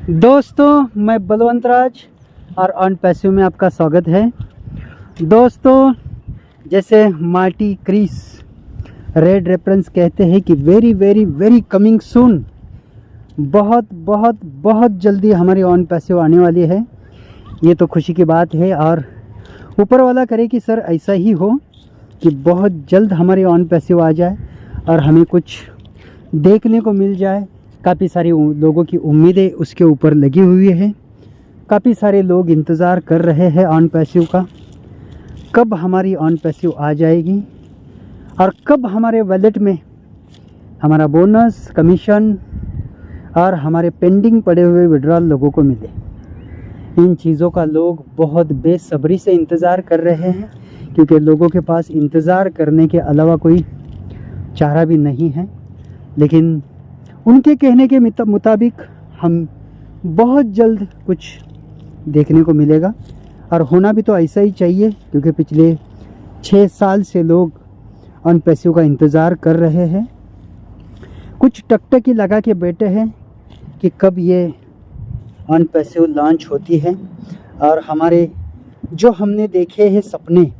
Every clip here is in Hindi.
दोस्तों मैं बलवंत राज और ऑन पैसिव में आपका स्वागत है। दोस्तों जैसे मार्टी क्रीस रेड रेफरेंस कहते हैं कि very very very coming soon, बहुत बहुत बहुत जल्दी हमारी ऑन पैसिव आने वाली है। ये तो खुशी की बात है और ऊपर वाला करे कि सर ऐसा ही हो कि बहुत जल्द हमारी ऑन पैसिव आ जाए और हमें कुछ देखने को मिल जाए। काफ़ी सारे लोगों की उम्मीदें उसके ऊपर लगी हुई है। काफ़ी सारे लोग इंतज़ार कर रहे हैं ऑन पैसिव का, कब हमारी ऑन पैसिव आ जाएगी और कब हमारे वॉलेट में हमारा बोनस, कमीशन और हमारे पेंडिंग पड़े हुए विड्रॉल लोगों को मिले। इन चीज़ों का लोग बहुत बेसब्री से इंतज़ार कर रहे हैं, क्योंकि लोगों के पास इंतज़ार करने के अलावा कोई चारा भी नहीं है। लेकिन उनके कहने के मुताबिक हम बहुत जल्द कुछ देखने को मिलेगा और होना भी तो ऐसा ही चाहिए, क्योंकि पिछले 6 साल से लोग ऑन पैसिव का इंतज़ार कर रहे हैं। कुछ टकटकी लगा के बैठे हैं कि कब ये ऑन पैसिव लॉन्च होती है और हमारे जो हमने देखे हैं सपने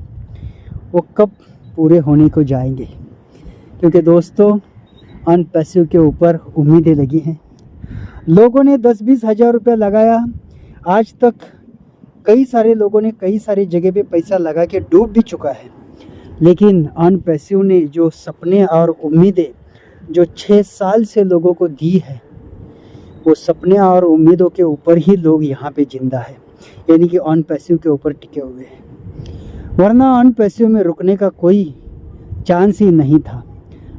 वो कब पूरे होने को जाएंगे। क्योंकि दोस्तों ऑन पैसिव के ऊपर उम्मीदें लगी हैं। लोगों ने 10-20 हज़ार रुपया लगाया। आज तक कई सारे लोगों ने कई सारी जगह पे पैसा लगा के डूब भी चुका है। लेकिन ऑन पैसिव ने जो सपने और उम्मीदें जो 6 साल से लोगों को दी है, वो सपने और उम्मीदों के ऊपर ही लोग यहाँ पे जिंदा है, यानी कि ऑन पैसिव के ऊपर टिके हुए हैं। वरना ऑन पैसिव में रुकने का कोई चांस ही नहीं था।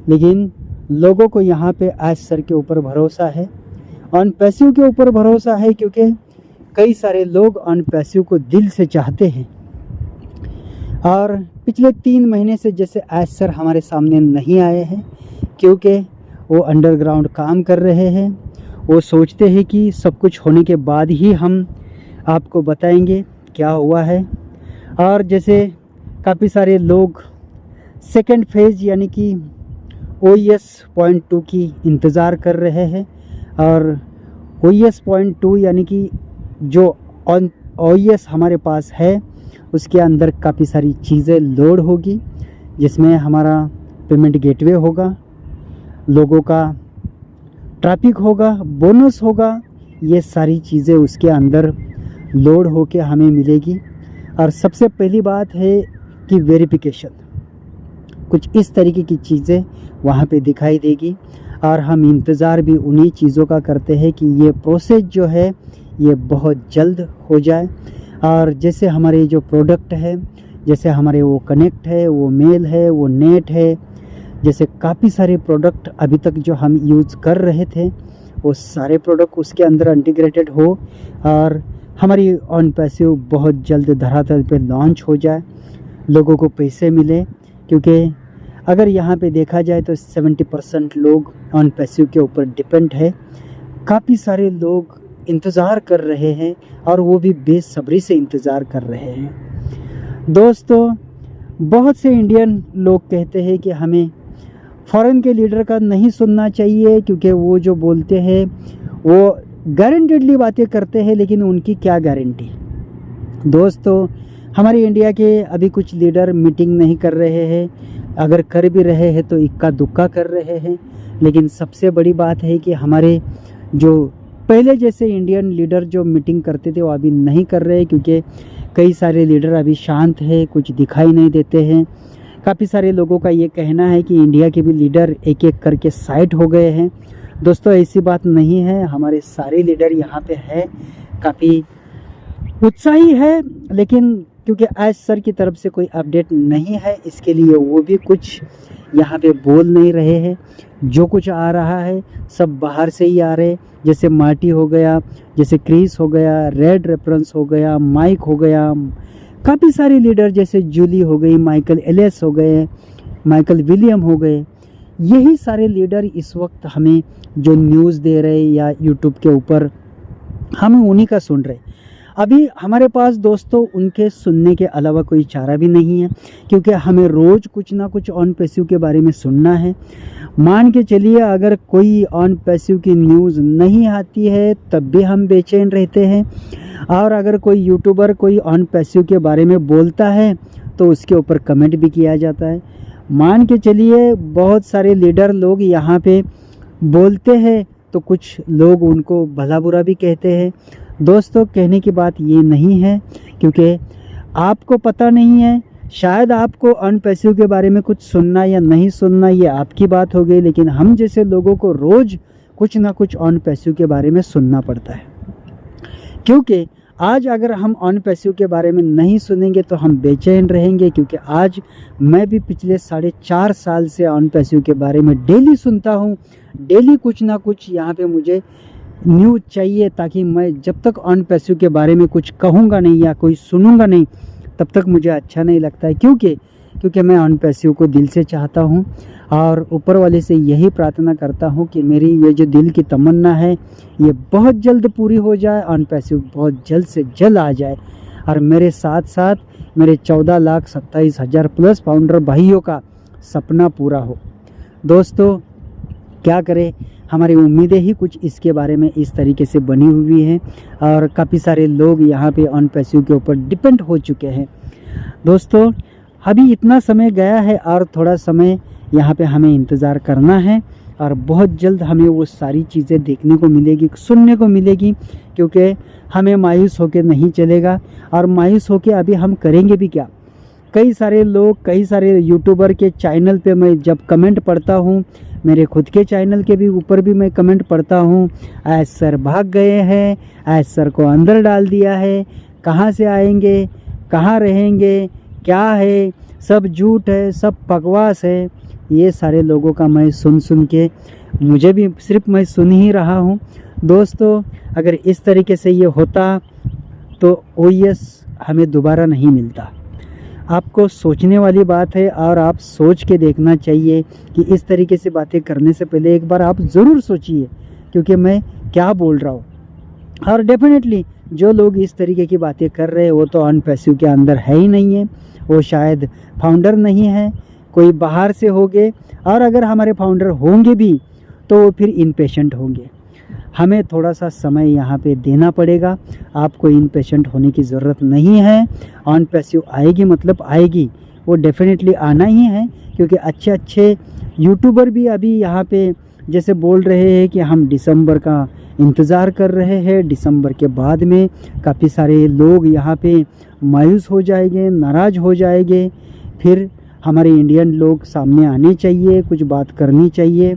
लेकिन लोगों को यहाँ पे आज सर के ऊपर भरोसा है, ऑन पैसिव के ऊपर भरोसा है, क्योंकि कई सारे लोग ऑन पैसिव को दिल से चाहते हैं। और पिछले 3 महीने से जैसे आज सर हमारे सामने नहीं आए हैं, क्योंकि वो अंडरग्राउंड काम कर रहे हैं। वो सोचते हैं कि सब कुछ होने के बाद ही हम आपको बताएंगे क्या हुआ है। और जैसे काफ़ी सारे लोग सेकंड फेज़ यानी कि OES.2 की इंतज़ार कर रहे हैं, और OES.2 यानी कि जो OES हमारे पास है उसके अंदर काफ़ी सारी चीज़ें लोड होगी, जिसमें हमारा पेमेंट गेटवे होगा, लोगों का ट्रैफिक होगा, बोनस होगा। ये सारी चीज़ें उसके अंदर लोड होके हमें मिलेगी। और सबसे पहली बात है कि वेरिफिकेशन, कुछ इस तरीके की चीज़ें वहाँ पे दिखाई देगी। और हम इंतज़ार भी उन्हीं चीज़ों का करते हैं कि ये प्रोसेस जो है ये बहुत जल्द हो जाए। और जैसे हमारे जो प्रोडक्ट है, जैसे हमारे वो कनेक्ट है, वो मेल है, वो नेट है, जैसे काफ़ी सारे प्रोडक्ट अभी तक जो हम यूज़ कर रहे थे, वो सारे प्रोडक्ट उसके अंदर इंटीग्रेटेड हो और हमारी ऑन पैसिव बहुत जल्द धरातल पे लॉन्च हो जाए, लोगों को पैसे मिले। क्योंकि अगर यहाँ पे देखा जाए तो 70% लोग ऑन पैसिव के ऊपर डिपेंड है। काफ़ी सारे लोग इंतज़ार कर रहे हैं और वो भी बेसब्री से इंतज़ार कर रहे हैं। दोस्तों बहुत से इंडियन लोग कहते हैं कि हमें फॉरेन के लीडर का नहीं सुनना चाहिए, क्योंकि वो जो बोलते हैं वो गारंटेडली बातें करते हैं, लेकिन उनकी क्या गारंटी। दोस्तों हमारे इंडिया के अभी कुछ लीडर मीटिंग नहीं कर रहे हैं, अगर कर भी रहे हैं तो इक्का दुक्का कर रहे हैं। लेकिन सबसे बड़ी बात है कि हमारे जो पहले जैसे इंडियन लीडर जो मीटिंग करते थे वो अभी नहीं कर रहे हैं, क्योंकि कई सारे लीडर अभी शांत है, कुछ दिखाई नहीं देते हैं। काफ़ी सारे लोगों का ये कहना है कि इंडिया के भी लीडर एक एक करके साइड हो गए हैं। दोस्तों ऐसी बात नहीं है, हमारे सारे लीडर यहाँ पे है, काफ़ी उत्साही है। लेकिन क्योंकि आज सर की तरफ से कोई अपडेट नहीं है, इसके लिए वो भी कुछ यहाँ पे बोल नहीं रहे हैं। जो कुछ आ रहा है सब बाहर से ही आ रहे, जैसे मार्टी हो गया, जैसे क्रीस हो गया, रेड रेफरेंस हो गया, माइक हो गया, काफ़ी सारे लीडर जैसे जूली हो गई, माइकल एलिस हो गए, माइकल विलियम हो गए। यही सारे लीडर इस वक्त हमें जो न्यूज़ दे रहे या यूट्यूब के ऊपर हम उन्हीं का सुन रहे। अभी हमारे पास दोस्तों उनके सुनने के अलावा कोई चारा भी नहीं है, क्योंकि हमें रोज़ कुछ ना कुछ ऑन पैसिव के बारे में सुनना है। मान के चलिए अगर कोई ऑन पैसिव की न्यूज़ नहीं आती है तब भी हम बेचैन रहते हैं, और अगर कोई यूट्यूबर कोई ऑन पैसिव के बारे में बोलता है तो उसके ऊपर कमेंट भी किया जाता है। मान के चलिए बहुत सारे लीडर लोग यहाँ पे बोलते हैं तो कुछ लोग उनको भला बुरा भी कहते हैं। दोस्तों, कहने की बात ये नहीं है, क्योंकि आपको पता नहीं है, शायद आपको ऑन पैसिव के बारे में कुछ सुनना या नहीं सुनना ये आपकी बात हो गई, लेकिन हम जैसे लोगों को रोज़ कुछ ना कुछ ऑन पैसिव के बारे में सुनना पड़ता है। क्योंकि आज अगर हम ऑन पैसिव के बारे में नहीं सुनेंगे तो हम बेचैन रहेंगे, क्योंकि आज मैं भी पिछले 4.5 साल से ऑन पैसिव के बारे में डेली सुनता हूँ। डेली कुछ ना कुछ यहाँ पे मुझे न्यूज़ चाहिए, ताकि मैं जब तक ऑन पैसिव के बारे में कुछ कहूँगा नहीं या कोई सुनूंगा नहीं तब तक मुझे अच्छा नहीं लगता है। क्योंकि मैं ऑन पैसिव को दिल से चाहता हूँ और ऊपर वाले से यही प्रार्थना करता हूँ कि मेरी ये जो दिल की तमन्ना है ये बहुत जल्द पूरी हो जाए, ऑन पैसिव बहुत जल्द से जल्द आ जाए और मेरे साथ साथ मेरे 14,27,000 प्लस फाउंडर भाइयों का सपना पूरा हो। दोस्तों, क्या करें, हमारी उम्मीदें ही कुछ इसके बारे में इस तरीके से बनी हुई हैं और काफ़ी सारे लोग यहाँ पे ऑन पैसिव के ऊपर डिपेंड हो चुके हैं। दोस्तों, अभी इतना समय गया है और थोड़ा समय यहाँ पे हमें इंतज़ार करना है और बहुत जल्द हमें वो सारी चीज़ें देखने को मिलेगी, सुनने को मिलेगी, क्योंकि हमें मायूस होकर नहीं चलेगा। और मायूस होकर अभी हम करेंगे भी क्या? कई सारे लोग, कई सारे यूट्यूबर के चैनल पे मैं जब कमेंट पढ़ता हूँ, मेरे खुद के चैनल के भी ऊपर भी मैं कमेंट पढ़ता हूँ, ऐश सर भाग गए हैं, ऐश सर को अंदर डाल दिया है, कहाँ से आएंगे, कहाँ रहेंगे, क्या है, सब झूठ है, सब बकवास है। ये सारे लोगों का मैं सुन के मुझे भी सिर्फ मैं सुन ही रहा हूँ। दोस्तों, अगर इस तरीके से ये होता तो OES हमें दोबारा नहीं मिलता। आपको सोचने वाली बात है और आप सोच के देखना चाहिए कि इस तरीके से बातें करने से पहले एक बार आप ज़रूर सोचिए क्योंकि मैं क्या बोल रहा हूँ। और डेफिनेटली जो लोग इस तरीके की बातें कर रहे हैं वो तो ऑन पैसिव के अंदर है ही नहीं है, वो शायद फाउंडर नहीं है, कोई बाहर से होंगे, और अगर हमारे फाउंडर होंगे भी तो वो फिर इनपेशेंट होंगे। हमें थोड़ा सा समय यहाँ पे देना पड़ेगा। आपको इनपेशेंट होने की ज़रूरत नहीं है। ऑन पैसिव आएगी मतलब आएगी, वो डेफिनेटली आना ही है, क्योंकि अच्छे अच्छे यूट्यूबर भी अभी यहाँ पे जैसे बोल रहे हैं कि हम दिसंबर का इंतज़ार कर रहे हैं, दिसंबर के बाद में काफ़ी सारे लोग यहाँ पे मायूस हो जाएंगे, नाराज़ हो जाएंगे। फिर हमारे इंडियन लोग सामने आने चाहिए, कुछ बात करनी चाहिए।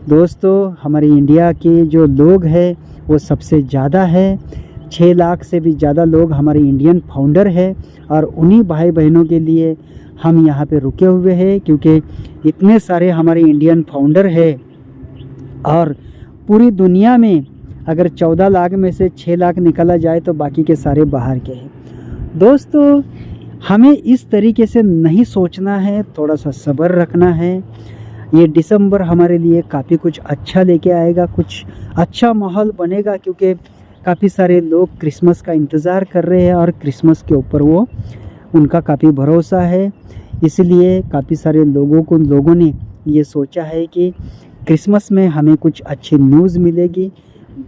दोस्तों, हमारे इंडिया के जो लोग हैं वो सबसे ज़्यादा है, 6 लाख से भी ज़्यादा लोग हमारे इंडियन फाउंडर है, और उन्हीं भाई बहनों के लिए हम यहाँ पे रुके हुए हैं, क्योंकि इतने सारे हमारे इंडियन फाउंडर है और पूरी दुनिया में अगर 14 लाख में से 6 लाख निकाला जाए तो बाकी के सारे बाहर के हैं। दोस्तों, हमें इस तरीके से नहीं सोचना है, थोड़ा सा सब्र रखना है। ये दिसंबर हमारे लिए काफ़ी कुछ अच्छा लेके आएगा, कुछ अच्छा माहौल बनेगा, क्योंकि काफ़ी सारे लोग क्रिसमस का इंतज़ार कर रहे हैं और क्रिसमस के ऊपर वो उनका काफ़ी भरोसा है। इसलिए काफ़ी सारे लोगों ने ये सोचा है कि क्रिसमस में हमें कुछ अच्छी न्यूज़ मिलेगी,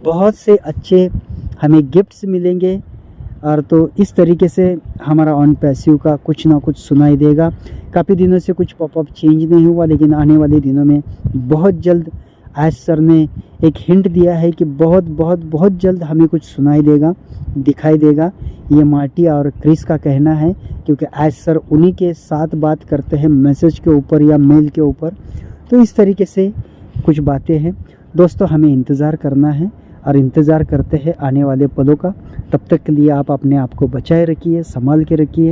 बहुत से अच्छे हमें गिफ्ट्स मिलेंगे, और तो इस तरीके से हमारा ऑन पैसिव का कुछ ना कुछ सुनाई देगा। काफ़ी दिनों से कुछ पॉपअप चेंज नहीं हुआ, लेकिन आने वाले दिनों में बहुत जल्द ऐश सर ने एक हिंट दिया है कि बहुत जल्द हमें कुछ सुनाई देगा, दिखाई देगा। ये मार्टी और क्रिस का कहना है, क्योंकि ऐश सर उन्हीं के साथ बात करते हैं मैसेज के ऊपर या मेल के ऊपर। तो इस तरीके से कुछ बातें हैं। दोस्तों, हमें इंतज़ार करना है और इंतज़ार करते हैं आने वाले पलों का। तब तक के लिए आप अपने आप को बचाए रखिए, संभाल के रखिए।